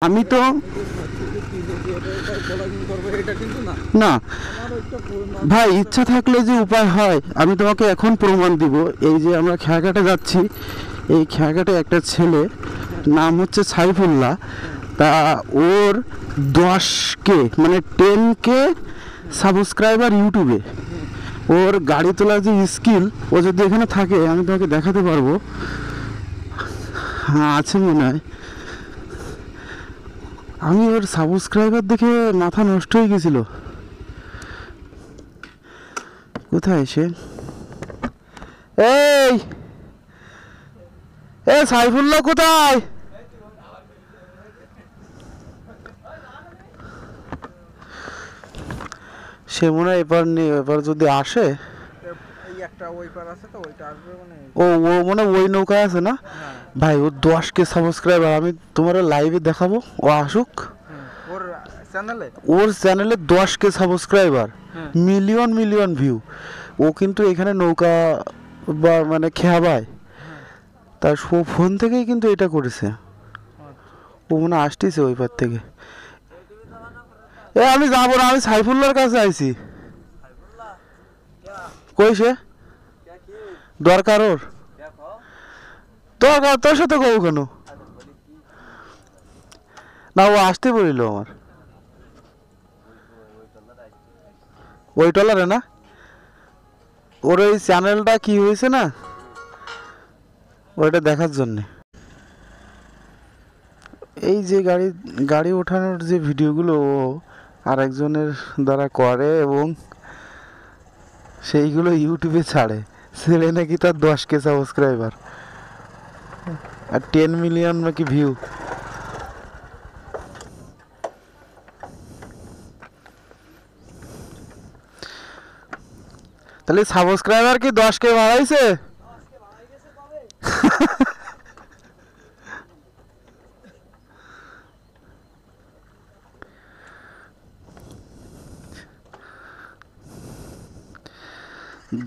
আমি তো না ভাই, ইচ্ছা থাকলে যে উপায় হয়, আমি তোমাকে এখন প্রমাণ দিব। এই যে আমরা খেয়াঘাটে যাচ্ছি, এই খেয়াঘাটে একটা ছেলে নাম হচ্ছে সাইফুল্লাহ, তা ওর 10K মানে 10K সাবস্ক্রাইবার ইউটিউবে। ওর গাড়ি তোলার যে স্কিল, ও যদি এখানে থাকে আমি তোমাকে দেখাতে পারবো। হ্যাঁ আছে মনে হয়। আমি ওর সাবস্ক্রাইবার দেখে মাথা নষ্ট হয়ে গেছিল। কোথায় সে? এই এ সাইফুল্লাহ কোথায়? সে মনে হয় এবার নেই, এবার যদি আসে ও ও মনে ওই নৌকায় আছে না ভাই। ও 10K সাবস্ক্রাইবার, আমি তোমার লাইভে দেখাবো, ও আসুক। ওর চ্যানেলে 10K subscriber, million million view. ও কিন্তু এখানে নৌকা বা মানে খেয়াবায়, তার ফোন থেকেই কিন্তু এটা করেছে। ও মনে আসতেছে ওই পার থেকে। এ আমি যাবো না, আমি সাইফুল্লাহর কাছে আইছি। কই সে? দরকার ওর? দরকার তোর সাথে কব কেন? না ও আসতে বলিল আমার ওই টলারে না। ওর ওই চ্যানেলটা কি হয়েছে না, ওইটা দেখার জন্যে। এই যে গাড়ি ওঠানোর যে ভিডিওগুলো ও আরেকজনের দ্বারা করে এবং সেইগুলো ইউটিউবে ছাড়ে, ছেলে নাকি তার 10K সাবস্ক্রাইবার আর 10 মিলিয়ন নাকি ভিউ। তাহলে সাবস্ক্রাইবার কি 10K বাড়াইছে?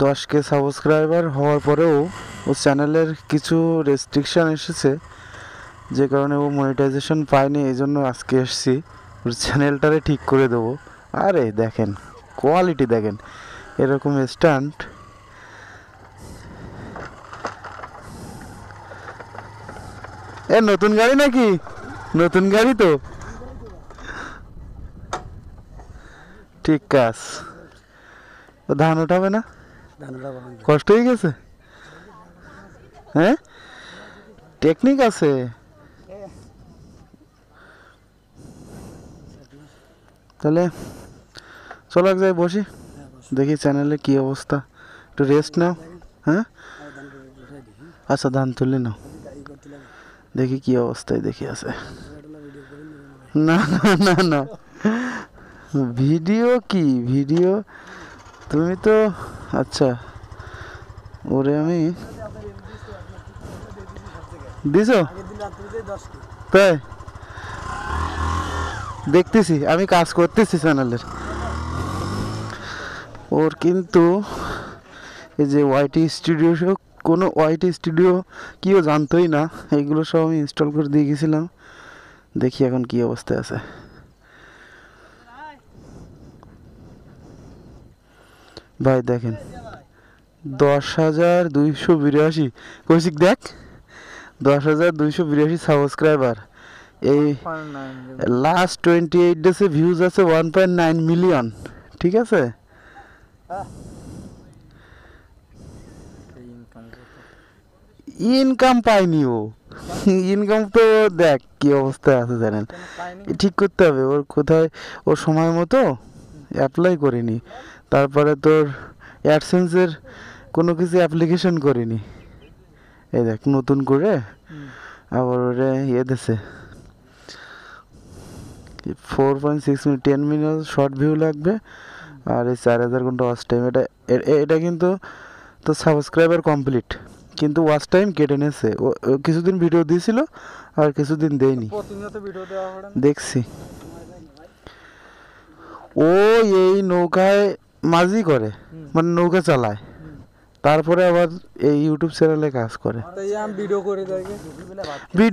দশ কে সাবস্ক্রাইবার হওয়ার পরেও ও চ্যানেলের কিছু রেস্ট্রিকশান এসেছে, যে কারণে ও মনিটাইজেশন পায়নি। এই জন্য আজকে এসছি ওর চ্যানেলটারে ঠিক করে দেবো। আরে দেখেন কোয়ালিটি, দেখেন এরকম স্ট্যান্ড। এ নতুন গাড়ি নাকি? নতুন গাড়ি তো, ঠিক কাজ। ধান উঠাবে না? কষ্ট হয়ে গেছে? হ্যাঁ টেকনিক আছে। তাহলে চলো এক জায়গায় বসি, দেখি চ্যানেলে কি অবস্থা, একটু রেস্ট নাও। হ্যাঁ আচ্ছা ধান তুলে নাও, দেখি কি অবস্থায় দেখি আছে। না না না না, ভিডিও কি ভিডিও, তুমি তো আচ্ছা। ওরে আমি দিছো তাই দেখতেছি, আমি কাজ করতেছি চ্যানেলের। ওর কিন্তু এই যে ওয়াইটি স্টুডিও, কোনো ওয়াইটি স্টুডিও কিও জানতোই না, এইগুলো সব আমি ইনস্টল করে দিয়ে গেছিলাম। দেখি এখন কি অবস্থায় আছে। ভাই দেখেন 10,282 কৌশিক দেখ, 10,282 সাবস্ক্রাইবার। এই লাস্ট 28 ডেজে ভিউজ আছে 1.9 মিলিয়ন। ঠিক আছে, ইনকাম পাইনি ও। ইনকাম তো দেখ কি অবস্থায় আছে চ্যানেল, ঠিক করতে হবে। ওর কোথায়, ওর সময় মতো অ্যাপ্লাই করিনি, তারপরে তোর অ্যাডসেন্সের কোনো কিছু অ্যাপ্লিকেশন করিনি। এই দেখ নতুন করে আবার ওরে ইয়ে দিছে 4.6 মিনিট, 10 মিনিট শর্ট ভিউ লাগবে আর এই 4,000 ঘন্টা ওয়াচ টাইম। এটা কিন্তু তো সাবস্ক্রাইবার কমপ্লিট, কিন্তু ওয়াচ টাইম কেটে নিয়েছে। ও কিছুদিন ভিডিও দিয়েছিল আর কিছুদিন দেয়নি, দেখছি। ও এই নৌকায় মাঝি করে, মানে নৌকা চালায়, তারপরে আবার এই ইউটিউব চ্যানেলে কাজ করে। ভিডিও